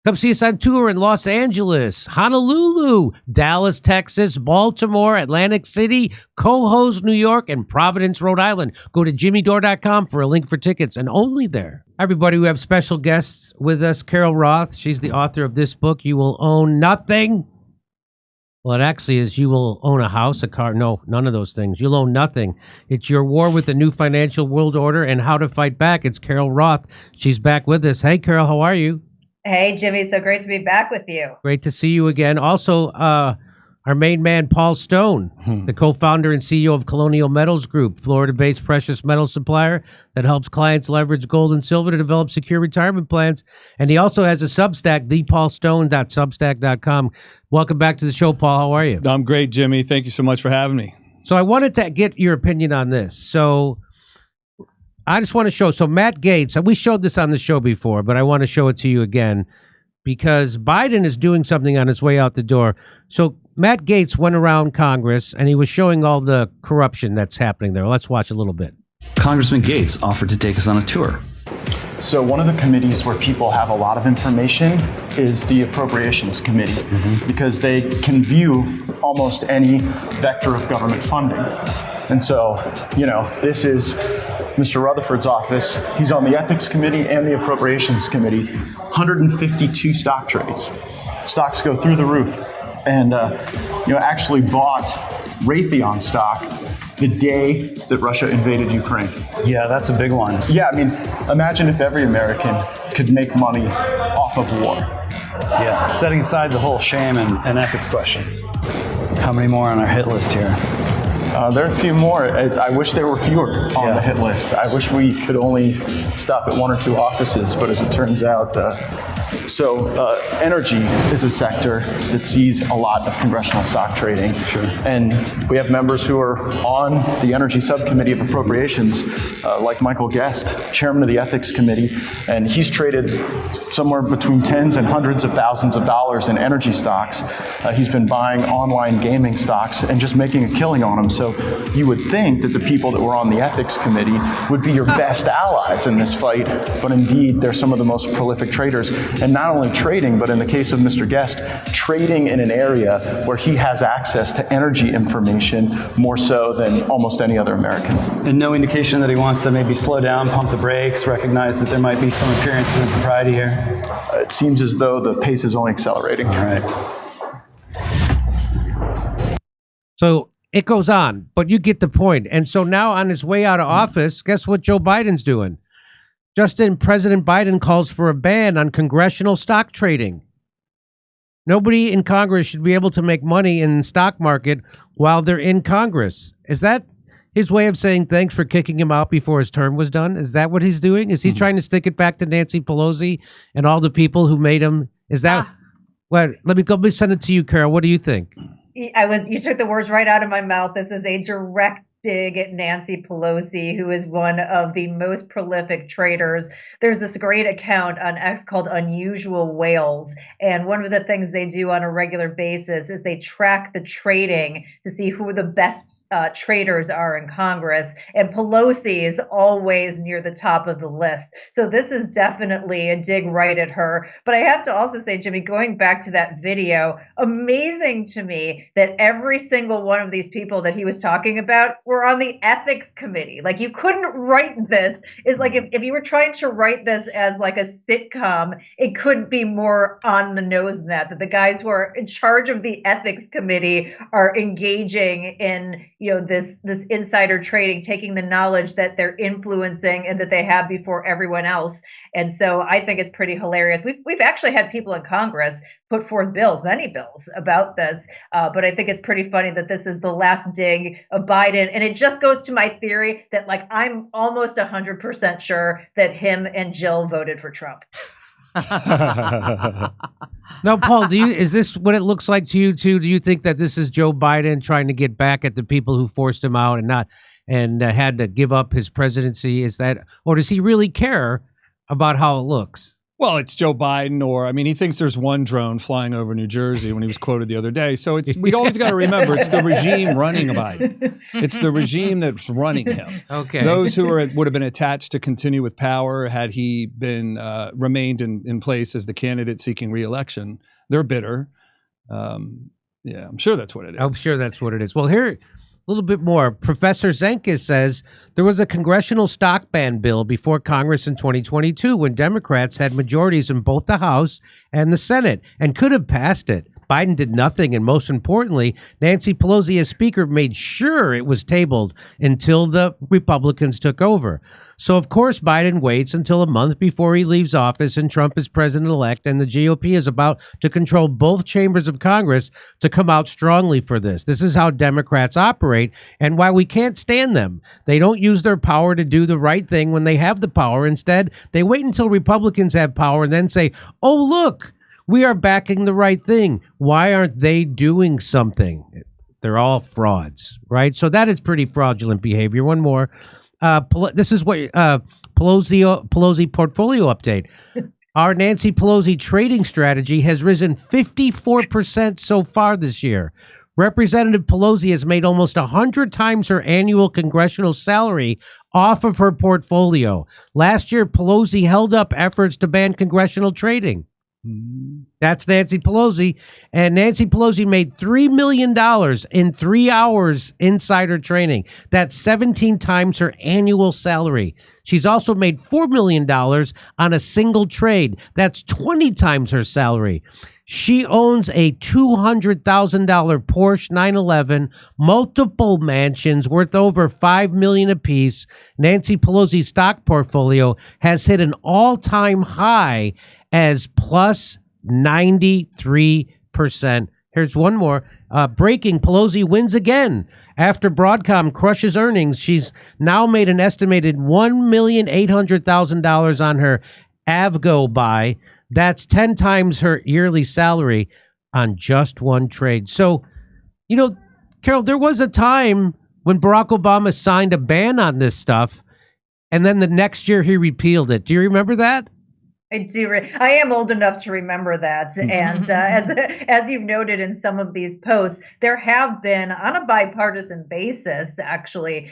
Come see us on tour in Los Angeles, Honolulu, Dallas, Texas, Baltimore, Atlantic City, Cohoes, New York, and Providence, Rhode Island. Go to jimmydore.com for a link for tickets, and only there. Everybody, we have special guests with us. Carol Roth, she's the author of this book, You Will Own Nothing. Well, it actually is You Will Own a House, a car. No, none of those things. You'll own nothing. It's your war with the new financial world order and how to fight back. It's Carol Roth. She's back with us. Hey, Carol, how are you? Hey, Jimmy. So great to be back with you. Great to see you again. Also, our main man, Paul Stone, the co-founder and CEO of Colonial Metals Group, Florida-based precious metal supplier that helps clients leverage gold and silver to develop secure retirement plans. And he also has a Substack, thepaulstone.substack.com. Welcome back to the show, Paul. How are you? I'm great, Jimmy. Thank you so much for having me. So I wanted to get your opinion on this. So I just want to show. So Matt Gaetz, and we showed this on the show before, but I want to show it to you again because Biden is doing something on his way out the door. So Matt Gaetz went around Congress and he was showing all the corruption that's happening there. Let's watch a little bit. Congressman Gaetz offered to take us on a tour. So one of the committees where people have a lot of information is the Appropriations Committee, because they can view almost any vector of government funding. And so, you know, this is Mr. Rutherford's office. He's on the Ethics Committee and the Appropriations Committee. 152 stock trades. Stocks go through the roof. And, actually bought Raytheon stock the day that Russia invaded Ukraine. Yeah, that's a big one. Yeah, I mean, imagine if every American could make money off of war. Yeah, setting aside the whole shame and ethics questions. How many more on our hit list here? There are a few more. I wish there were fewer on the hit list. I wish we could only stop at one or two offices, but as it turns out, energy is a sector that sees a lot of congressional stock trading. Sure. And we have members who are on the Energy Subcommittee of Appropriations, like Michael Guest, chairman of the Ethics Committee, and he's traded somewhere between tens and hundreds of thousands of dollars in energy stocks. He's been buying online gaming stocks and just making a killing on them. So you would think that the people that were on the Ethics Committee would be your best allies in this fight, but indeed they're some of the most prolific traders. And not only trading, but in the case of Mr. Guest, trading in an area where he has access to energy information more so than almost any other American. And no indication that he wants to maybe slow down, pump the brakes, recognize that there might be some appearance of impropriety here? It seems as though the pace is only accelerating. All right. So it goes on, but you get the point. And so now on his way out of office, guess what Joe Biden's doing? President Biden calls for a ban on congressional stock trading. Nobody in Congress should be able to make money in the stock market while they're in Congress. Is that his way of saying thanks for kicking him out before his term was done? Is that what he's doing? Is he trying to stick it back to Nancy Pelosi and all the people who made him? Is that... Well, let me send it to you, Carol. What do you think? You took the words right out of my mouth. This is a direct dig at Nancy Pelosi, who is one of the most prolific traders. There's this great account on X called Unusual Whales. And one of the things they do on a regular basis is they track the trading to see who the best traders are in Congress. And Pelosi is always near the top of the list. So this is definitely a dig right at her. But I have to also say, Jimmy, going back to that video, amazing to me that every single one of these people that he was talking about were on the ethics committee. Like, you couldn't write this. It's like if you were trying to write this as like a sitcom, it couldn't be more on the nose than that the guys who are in charge of the ethics committee are engaging in, this insider trading, taking the knowledge that they're influencing and that they have before everyone else. And so I think it's pretty hilarious. We've actually had people in Congress put forth bills, many bills about this. But I think it's pretty funny that this is the last dig of Biden. And it just goes to my theory that, like, I'm almost 100% sure that him and Jill voted for Trump. Now, Paul, is this what it looks like to you too? Do you think that this is Joe Biden trying to get back at the people who forced him out and had to give up his presidency? Is that, or does he really care about how it looks? Well, it's Joe Biden, or I mean, he thinks there's one drone flying over New Jersey when he was quoted the other day. So we always got to remember it's the regime running Biden. It's the regime that's running him. Okay. Those who would have been attached to continue with power had he been remained in place as the candidate seeking re-election, they're bitter. Yeah, I'm sure that's what it is. I'm sure that's what it is. Well, here, a little bit more. Professor Zenkis says there was a congressional stock ban bill before Congress in 2022 when Democrats had majorities in both the House and the Senate and could have passed it. Biden did nothing, and most importantly, Nancy Pelosi as Speaker made sure it was tabled until the Republicans took over. So, of course, Biden waits until a month before he leaves office and Trump is president-elect, and the GOP is about to control both chambers of Congress to come out strongly for this. This is how Democrats operate and why we can't stand them. They don't use their power to do the right thing when they have the power. Instead, they wait until Republicans have power and then say, oh, look, we are backing the right thing. Why aren't they doing something? They're all frauds, right? So that is pretty fraudulent behavior. One more. This is what Pelosi portfolio update. Our Nancy Pelosi trading strategy has risen 54% so far this year. Representative Pelosi has made almost 100 times her annual congressional salary off of her portfolio. Last year, Pelosi held up efforts to ban congressional trading. That's Nancy Pelosi. And Nancy Pelosi made $3 million in 3 hours insider trading. That's 17 times her annual salary. She's also made $4 million on a single trade. That's 20 times her salary. She owns a $200,000 Porsche 911, multiple mansions worth over $5 million apiece. Nancy Pelosi's stock portfolio has hit an all-time high as plus 93%. Here's one more. Breaking, Pelosi wins again. After Broadcom crushes earnings, she's now made an estimated $1,800,000 on her Avgo buy. That's 10 times her yearly salary on just one trade. So, you know, Carol, there was a time when Barack Obama signed a ban on this stuff, and then the next year he repealed it. Do you remember that? I do. I am old enough to remember that. And as you've noted in some of these posts, there have been, on a bipartisan basis, actually,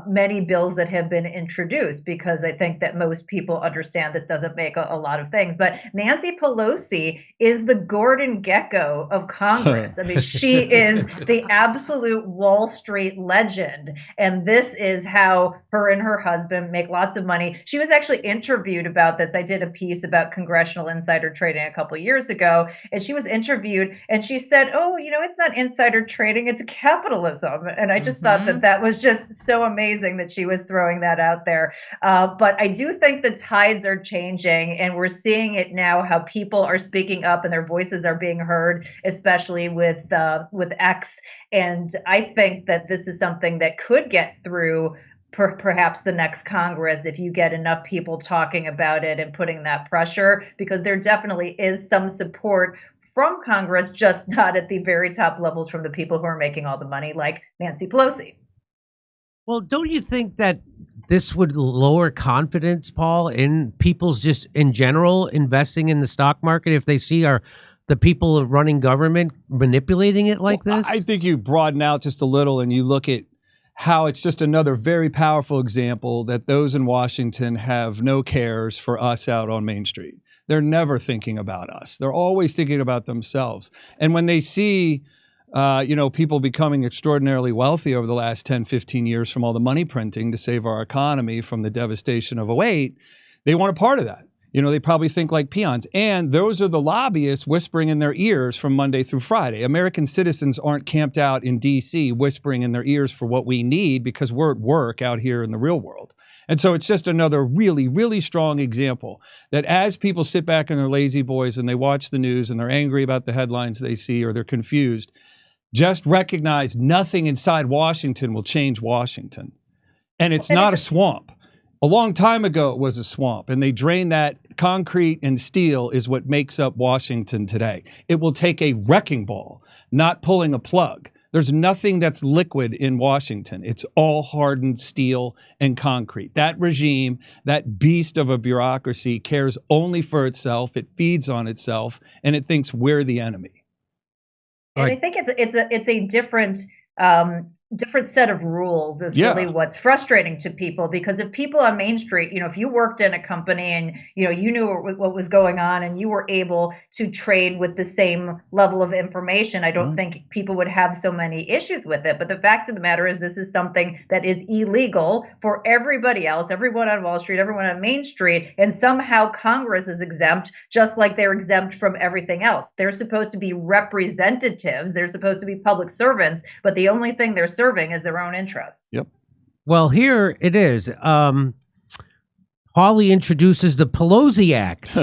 many bills that have been introduced, because I think that most people understand this doesn't make a lot of things. But Nancy Pelosi is the Gordon Gekko of Congress. I mean, she is the absolute Wall Street legend. And this is how her and her husband make lots of money. She was actually interviewed about this. I did a piece about congressional insider trading a couple of years ago, and she was interviewed and she said, oh, you know, it's not insider trading, it's capitalism. And I just thought that that was just so amazing that she was throwing that out there. But I do think the tides are changing, and we're seeing it now, how people are speaking up and their voices are being heard, especially with X. And I think that this is something that could get through perhaps the next Congress, if you get enough people talking about it and putting that pressure, because there definitely is some support from Congress, just not at the very top levels from the people who are making all the money, like Nancy Pelosi. Well, don't you think that this would lower confidence, Paul, in people's just in general investing in the stock market if they see the people running government manipulating it like this? I think you broaden out just a little and you look at how it's just another very powerful example that those in Washington have no cares for us out on Main Street. They're never thinking about us. They're always thinking about themselves. And when they see, people becoming extraordinarily wealthy over the last 10, 15 years from all the money printing to save our economy from the devastation of 2008, they want a part of that. You know, they probably think like peons. And those are the lobbyists whispering in their ears from Monday through Friday. American citizens aren't camped out in D.C. whispering in their ears for what we need, because we're at work out here in the real world. And so it's just another really, really strong example that as people sit back in their lazy boys and they watch the news and they're angry about the headlines they see or they're confused, just recognize nothing inside Washington will change Washington. And it's not a swamp. A long time ago, it was a swamp, and they drained that. Concrete and steel is what makes up Washington today. It will take a wrecking ball, not pulling a plug, There's nothing that's liquid in Washington. It's all hardened steel and concrete. That regime, that beast of a bureaucracy, cares only for itself. It feeds on itself, and it thinks we're the enemy. And I think it's a different set of rules is really what's frustrating to people, because if people on Main Street, if you worked in a company and you knew what was going on and you were able to trade with the same level of information, I don't think people would have so many issues with it. But the fact of the matter is, this is something that is illegal for everybody else, everyone on Wall Street, everyone on Main Street, and somehow Congress is exempt, just like they're exempt from everything else. They're supposed to be representatives, they're supposed to be public servants, but the only thing they're serving is their own interests. Yep. Well, here it is. Hawley introduces the Pelosi Act.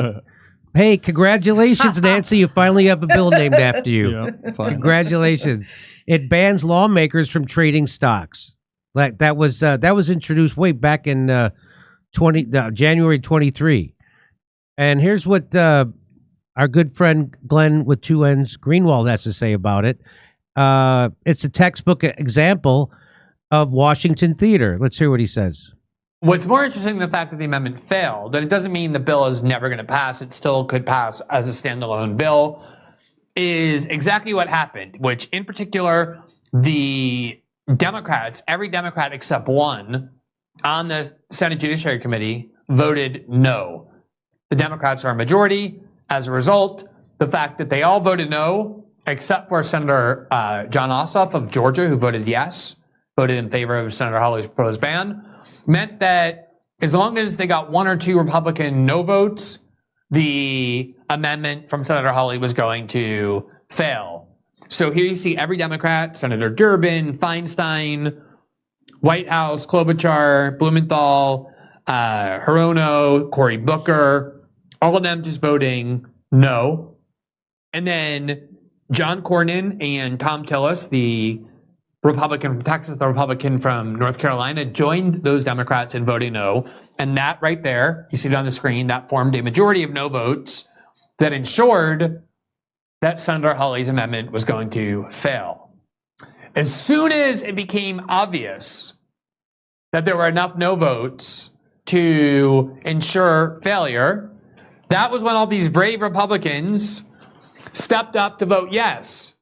Hey, congratulations, Nancy. You finally have a bill named after you. Yep, Congratulations. It bans lawmakers from trading stocks. That was introduced way back in January 23. And here's what our good friend Glenn with two N's Greenwald has to say about it. It's a textbook example of Washington theater. Let's hear what he says. What's more interesting than the fact that the amendment failed, that it doesn't mean the bill is never going to pass, it still could pass as a standalone bill, is exactly what happened, which in particular, the Democrats, every Democrat except one on the Senate Judiciary Committee voted no. The Democrats are a majority. As a result, the fact that they all voted no, except for Senator John Ossoff of Georgia, who voted yes, voted in favor of Senator Hawley's proposed ban, meant that as long as they got one or two Republican no votes, the amendment from Senator Hawley was going to fail. So here you see every Democrat, Senator Durbin, Feinstein, Whitehouse, Klobuchar, Blumenthal, Hirono, Cory Booker, all of them just voting no. And then John Cornyn and Tom Tillis, the Republican from Texas, the Republican from North Carolina, joined those Democrats in voting no. And that right there, you see it on the screen, that formed a majority of no votes that ensured that Senator Hawley's amendment was going to fail. As soon as it became obvious that there were enough no votes to ensure failure, that was when all these brave Republicans stepped up to vote yes,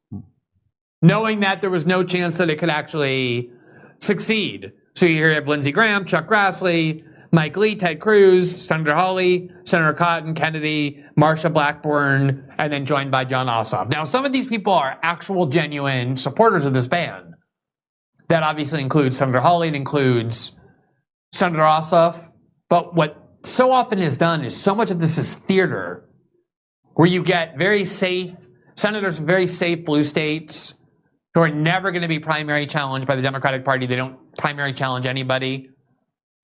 knowing that there was no chance that it could actually succeed. So you have Lindsey Graham, Chuck Grassley, Mike Lee, Ted Cruz, Senator Hawley, Senator Cotton, Kennedy, Marsha Blackburn, and then joined by John Ossoff. Now, some of these people are actual, genuine supporters of this ban. That obviously includes Senator Hawley, it includes Senator Ossoff. But what so often is done is so much of this is theater, where you get very safe senators from very safe blue states who are never going to be primary challenged by the Democratic Party. They don't primary challenge anybody.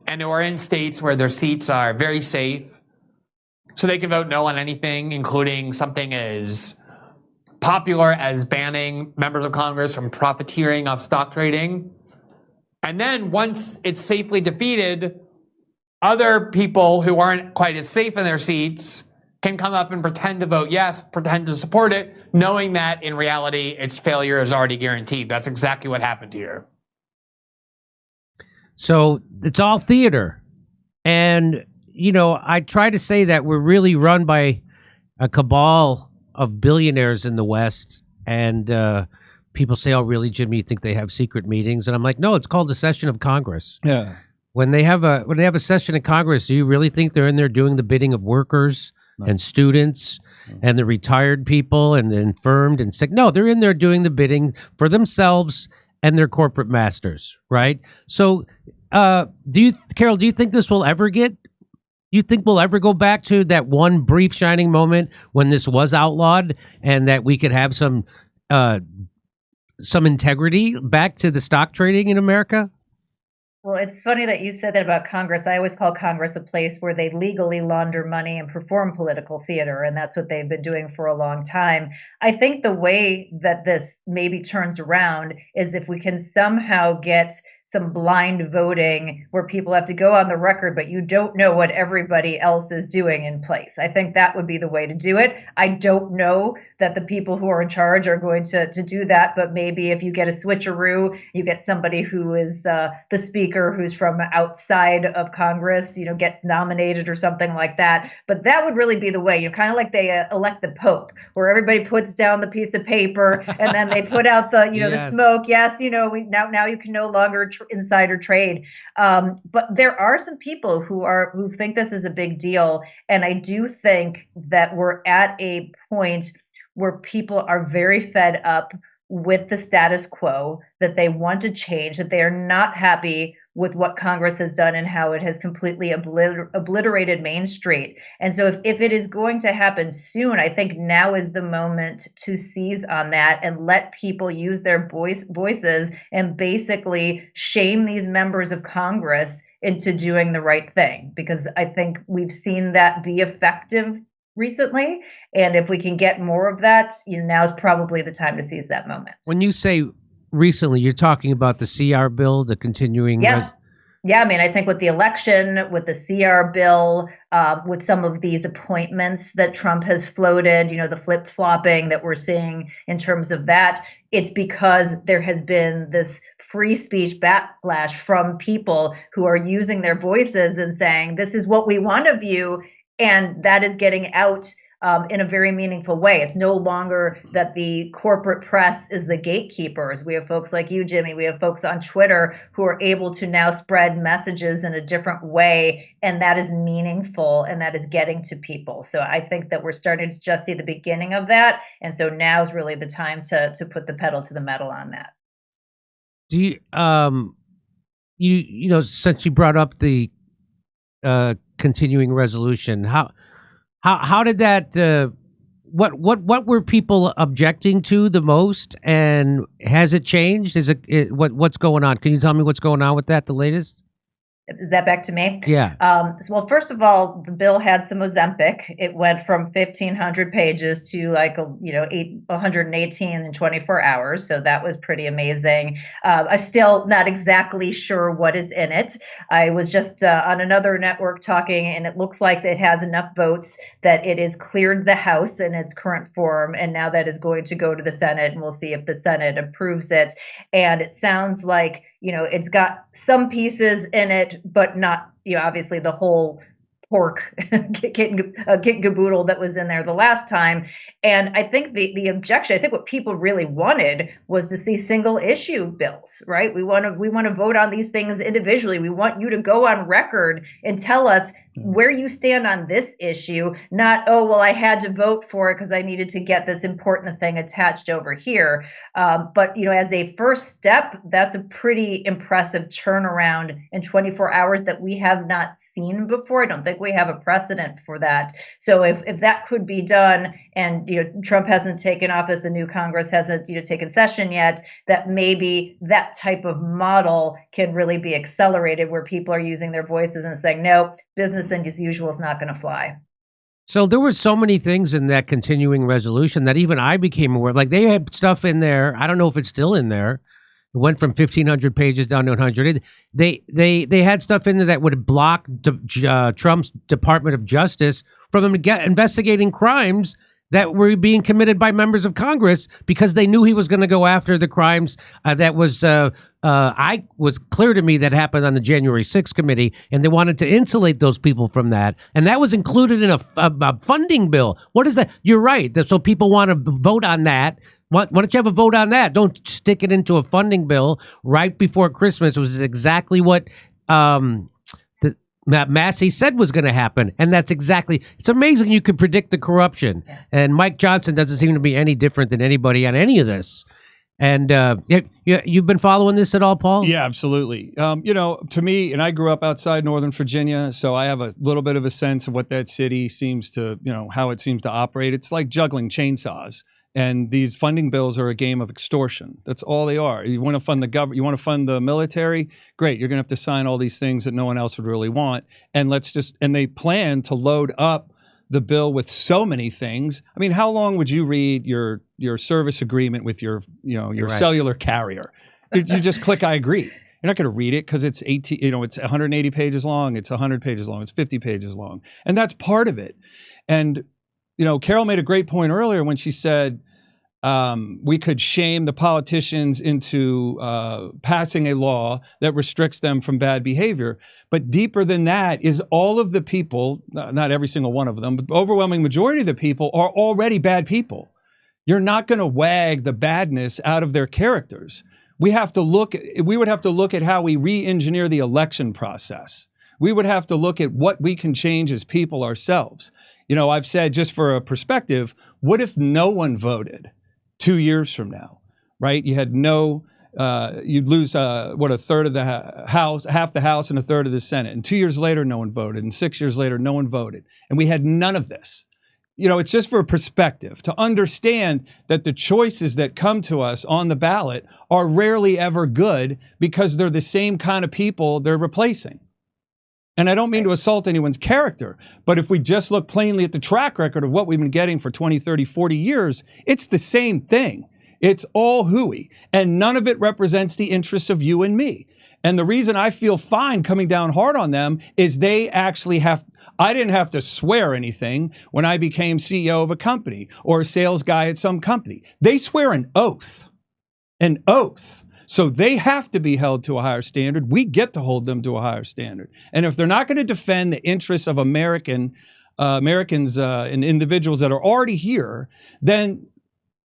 And who are in states where their seats are very safe, so they can vote no on anything, including something as popular as banning members of Congress from profiteering off stock trading. And then once it's safely defeated, other people who aren't quite as safe in their seats can come up and pretend to vote yes, pretend to support it, knowing that in reality its failure is already guaranteed. That's exactly what happened here. So it's all theater. And, I try to say that we're really run by a cabal of billionaires in the West. And people say, oh, really, Jim, you think they have secret meetings? And I'm like, no, it's called a session of Congress. Yeah. When they have a session of Congress, do you really think they're in there doing the bidding of workers and students and the retired people and the infirmed and sick? No, they're in there doing the bidding for themselves and their corporate masters, right? So, Carol, do you think this will ever you think we'll ever go back to that one brief shining moment when this was outlawed and that we could have some integrity back to the stock trading in America? Well, it's funny that you said that about Congress. I always call Congress a place where they legally launder money and perform political theater, and that's what they've been doing for a long time. I think the way that this maybe turns around is if we can somehow get some blind voting where people have to go on the record, but you don't know what everybody else is doing in place. I think that would be the way to do it. I don't know that the people who are in charge are going to do that, but maybe if you get a switcheroo, you get somebody who is the speaker who's from outside of Congress, gets nominated or something like that. But that would really be the way, kind of like they elect the Pope, where everybody puts down the piece of paper and then they put out the, the Yes. smoke. Yes, now you can no longer insider trade. But there are some people who think this is a big deal. And I do think that we're at a point where people are very fed up with the status quo, that they want to change, that they are not happy with what Congress has done and how it has completely obliterated Main Street. And so if it is going to happen soon, I think now is the moment to seize on that and let people use their voices and basically shame these members of Congress into doing the right thing, because I think we've seen that be effective recently. And if we can get more of that, now's probably the time to seize that moment. When you say recently, you're talking about the CR bill, the continuing. Yeah. Yeah, I mean, I think with the election, with the CR bill, with some of these appointments that Trump has floated, the flip-flopping that we're seeing in terms of that, it's because there has been this free speech backlash from people who are using their voices and saying, this is what we want of you. And that is getting out in a very meaningful way. It's no longer that the corporate press is the gatekeepers. We have folks like you, Jimmy. We have folks on Twitter who are able to now spread messages in a different way. And that is meaningful and that is getting to people. So I think that we're starting to just see the beginning of that. And so now is really the time to put the pedal to the metal on that. Do you, since you brought up the continuing resolution, how did that what were people objecting to the most, and has it changed? What's going on? Can you tell me what's going on with that, the latest? Is that back to me? Yeah. Well, first of all, the bill had some Ozempic. It went from 1,500 pages to 118 in 24 hours. So that was pretty amazing. I'm still not exactly sure what is in it. I was just on another network talking, and it looks like it has enough votes that it has cleared the House in its current form. And now that is going to go to the Senate, and we'll see if the Senate approves it. And it sounds like, it's got some pieces in it, but not, obviously the whole pork kit and caboodle that was in there the last time. And I think the objection, I think what people really wanted was to see single issue bills, right? We want to vote on these things individually. We want you to go on record and tell us where you stand on this issue, not, oh, well, I had to vote for it because I needed to get this important thing attached over here. But, as a first step, that's a pretty impressive turnaround in 24 hours that we have not seen before. I don't think we have a precedent for that. So if that could be done, and Trump hasn't taken office, the new Congress hasn't taken session yet, that maybe that type of model can really be accelerated, where people are using their voices and saying, no, business as usual is not going to fly. So there were so many things in that continuing resolution that even I became aware. Like, they had stuff in there. I don't know if it's still in there. It went from 1,500 pages down to 100. They had stuff in there that would block Trump's Department of Justice from investigating crimes that were being committed by members of Congress, because they knew he was going to go after the crimes that was clear to me that happened on the January 6th committee, and they wanted to insulate those people from that. And that was included in a funding bill. What is that? You're right. So people want to vote on that. Why don't you have a vote on that? Don't stick it into a funding bill right before Christmas. It was exactly what Massey said was going to happen. And that's exactly, it's amazing you could predict the corruption. Yeah. And Mike Johnson doesn't seem to be any different than anybody on any of this. And you've been following this at all, Paul? Yeah, absolutely. To me, and I grew up outside Northern Virginia, so I have a little bit of a sense of what that city seems to, how it seems to operate. It's like juggling chainsaws. And these funding bills are a game of extortion. That's all they are. You want to fund the government, you want to fund the military? Great, you're going to have to sign all these things that no one else would really want. And they plan to load up the bill with so many things. I mean, how long would you read your service agreement with your Right. cellular carrier? You just click I agree. You're not going to read it because it's 180 pages long, it's 100 pages long, it's 50 pages long. And that's part of it. And Carol made a great point earlier when she said we could shame the politicians into passing a law that restricts them from bad behavior. But deeper than that is all of the people, not every single one of them, but the overwhelming majority of the people are already bad people. You're not going to wag the badness out of their characters. We would have to look at how we re-engineer the election process. We would have to look at what we can change as people ourselves. I've said, just for a perspective, what if no one voted 2 years from now, right? You had you'd lose, a third of the House, half the House and a third of the Senate. And 2 years later, no one voted. And 6 years later, no one voted. And we had none of this. It's just for a perspective to understand that the choices that come to us on the ballot are rarely ever good because they're the same kind of people they're replacing. And I don't mean to assault anyone's character, but if we just look plainly at the track record of what we've been getting for 20, 30, 40 years, it's the same thing. It's all hooey, and none of it represents the interests of you and me. And the reason I feel fine coming down hard on them is they actually I didn't have to swear anything when I became CEO of a company or a sales guy at some company. They swear an oath. An oath. So they have to be held to a higher standard. We get to hold them to a higher standard. And if they're not going to defend the interests of Americans and individuals that are already here, then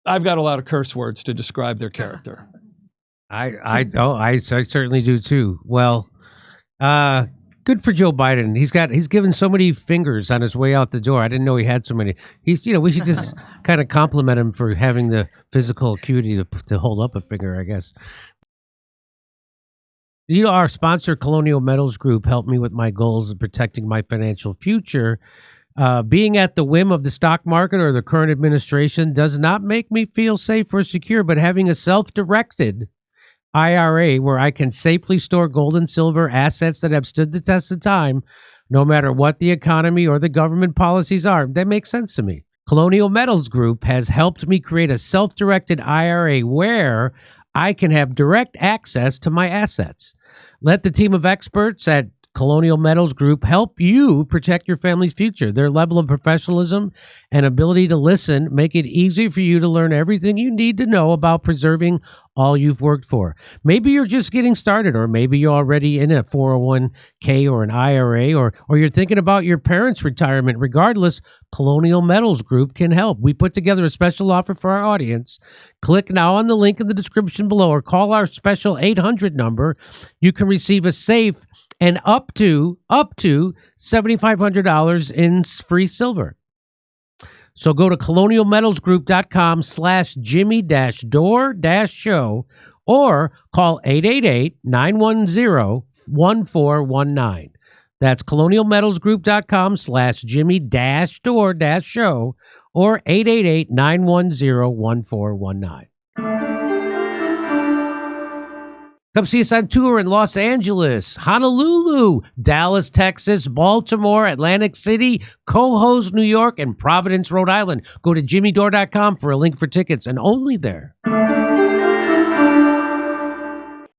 I've got a lot of curse words to describe their character. I certainly do too. Well, good for Joe Biden. He's given so many fingers on his way out the door. I didn't know he had so many. We should just kind of compliment him for having the physical acuity to hold up a finger, I guess. Our sponsor, Colonial Metals Group, helped me with my goals of protecting my financial future. Being at the whim of the stock market or the current administration does not make me feel safe or secure, but having a self-directed IRA where I can safely store gold and silver assets that have stood the test of time, no matter what the economy or the government policies are, that makes sense to me. Colonial Metals Group has helped me create a self-directed IRA where I can have direct access to my assets. Let the team of experts at Colonial Metals Group help you protect your family's future. Their level of professionalism and ability to listen make it easy for you to learn everything you need to know about preserving all you've worked for. Maybe you're just getting started, or maybe you're already in a 401k or an IRA, or you're thinking about your parents' retirement. Regardless, Colonial Metals Group can help. We put together a special offer for our audience. Click now on the link in the description below or call our special 800 number. You can receive a safe and up to $7,500 in free silver. So go to colonialmetalsgroup.com/Jimmy-Dore-show or call 888-910-1419. That's colonialmetalsgroup.com/Jimmy-Dore-show or 888-910-1419. Come see us on tour in Los Angeles, Honolulu, Dallas, Texas, Baltimore, Atlantic City, Cohoes, New York, and Providence, Rhode Island. Go to jimmydore.com for a link for tickets, and only there.